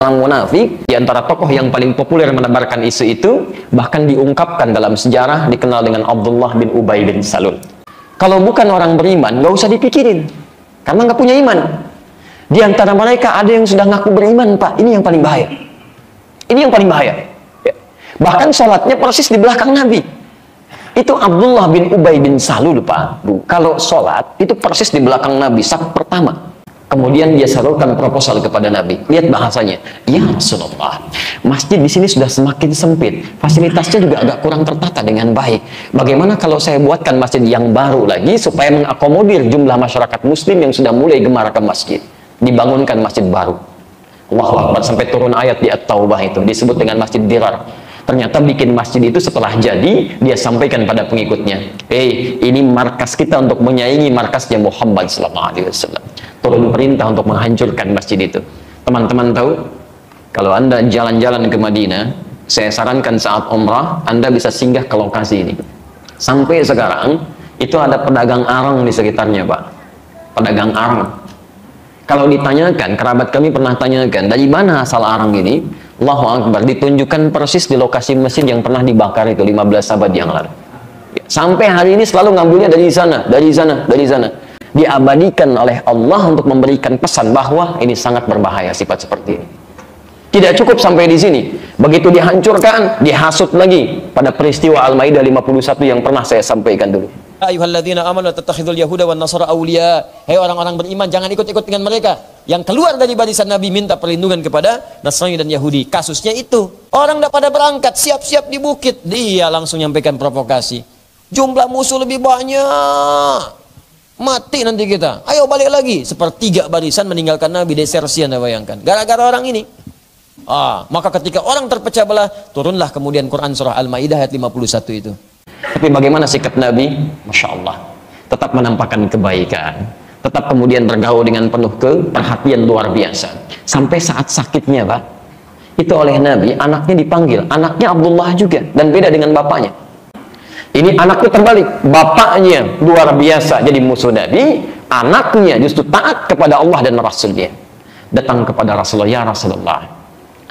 orang munafik. Di antara tokoh yang paling populer menebarkan isu itu, bahkan diungkapkan dalam sejarah, dikenal dengan Abdullah bin Ubay bin Salul. Kalau bukan orang beriman, nggak usah dipikirin, karena nggak punya iman. Di antara mereka ada yang sudah ngaku beriman, Pak. Ini yang paling bahaya. Ini yang paling bahaya. Ya. Bahkan sholatnya persis di belakang Nabi. Itu Abdullah bin Ubay bin Salul, Pak. Kalau sholat, itu persis di belakang Nabi, saf pertama. Kemudian dia salurkan proposal kepada Nabi. Lihat bahasanya. Ya Rasulullah, masjid di sini sudah semakin sempit. Fasilitasnya juga agak kurang tertata dengan baik. Bagaimana kalau saya buatkan masjid yang baru lagi, supaya mengakomodir jumlah masyarakat muslim yang sudah mulai gemar ke masjid. Dibangunkan masjid baru. Allahu Akbar, sampai turun ayat di At-Taubah itu. Disebut dengan Masjid Dirar. Ternyata bikin masjid itu setelah jadi, dia sampaikan pada pengikutnya, ini markas kita untuk menyaingi markasnya Muhammad SAW. Turun perintah untuk menghancurkan masjid itu. Teman-teman tahu, kalau Anda jalan-jalan ke Madinah, saya sarankan saat umrah, Anda bisa singgah ke lokasi ini. Sampai sekarang, itu ada pedagang arang di sekitarnya, Pak. Pedagang arang. Kalau ditanyakan, kerabat kami pernah tanyakan, dari mana asal arang ini? Allahu Akbar, ditunjukkan persis di lokasi masjid yang pernah dibakar itu 15 abad yang lalu. Sampai hari ini selalu ngambilnya dari sana, dari sana, dari sana. Diabadikan oleh Allah untuk memberikan pesan bahwa ini sangat berbahaya sifat seperti ini. Tidak cukup sampai di sini. Begitu dihancurkan, dihasut lagi pada peristiwa Al-Maidah 51 yang pernah saya sampaikan dulu. Ayyuhalladzina amanu tattakhidul yahuda wan nasara awliya. Hei orang-orang beriman, jangan ikut-ikut dengan mereka yang keluar dari barisan Nabi, minta perlindungan kepada Nasrani dan Yahudi. Kasusnya itu, orang udah pada berangkat, siap-siap di bukit, dia langsung nyampaikan provokasi. Jumlah musuh lebih banyak, mati nanti kita. Ayo balik lagi. Sepertiga barisan meninggalkan Nabi, desersi. Anda bayangkan, gara-gara orang ini. Maka ketika orang terpecah belah, turunlah kemudian Quran surah Al-Maidah ayat 51 itu. Tapi bagaimana sikap Nabi? Masya Allah, tetap menampakkan kebaikan, tetap kemudian bergaul dengan penuh perhatian luar biasa. Sampai saat sakitnya, Pak, itu oleh Nabi, anaknya dipanggil, anaknya Abdullah juga, dan beda dengan bapaknya. Ini anaknya terbalik, bapaknya luar biasa jadi musuh Nabi, anaknya justru taat kepada Allah dan Rasulnya. Datang kepada Rasulullah, ya Rasulullah,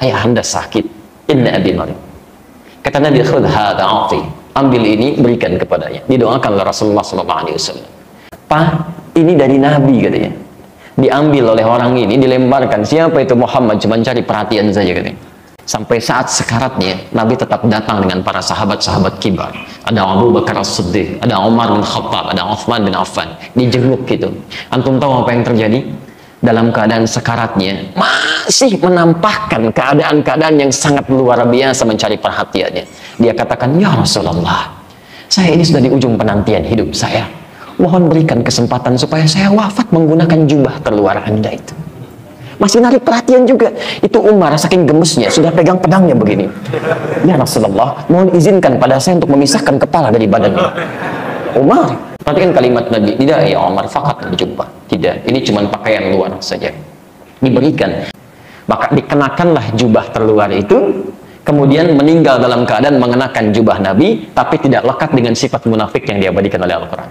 ayah anda sakit, inna abi marid. Kata Nabi, khudh hadha a'ti, ambil ini, berikan kepadanya. Didoakan oleh Rasulullah SAW. Pak, ini dari Nabi katanya. Diambil oleh orang ini, dilemparkan. Siapa itu Muhammad? Cuma cari perhatian saja katanya. Sampai saat sekaratnya, Nabi tetap datang dengan para sahabat-sahabat kibar. Ada Abu Bakar As-Siddiq, ada Umar bin Khattab, ada Uthman bin Affan. Dijenguk gitu. Antum tahu apa yang terjadi? Dalam keadaan sekaratnya, masih menampakkan keadaan-keadaan yang sangat luar biasa mencari perhatiannya. Dia katakan, ya Rasulullah, saya ini sudah di ujung penantian hidup saya. Mohon berikan kesempatan supaya saya wafat menggunakan jubah terluar anda itu. Masih narik perhatian juga. Itu Umar saking gemesnya, sudah pegang pedangnya begini. Ya Rasulullah, mohon izinkan pada saya untuk memisahkan kepala dari badannya. Umar, perhatikan kalimat Nabi. Tidak ya Umar, fakat jubah. Tidak, ini cuma pakaian luar saja. Diberikan. Maka dikenakanlah jubah terluar itu, kemudian meninggal dalam keadaan mengenakan jubah Nabi, tapi tidak lekat dengan sifat munafik yang diabadikan oleh Al-Quran.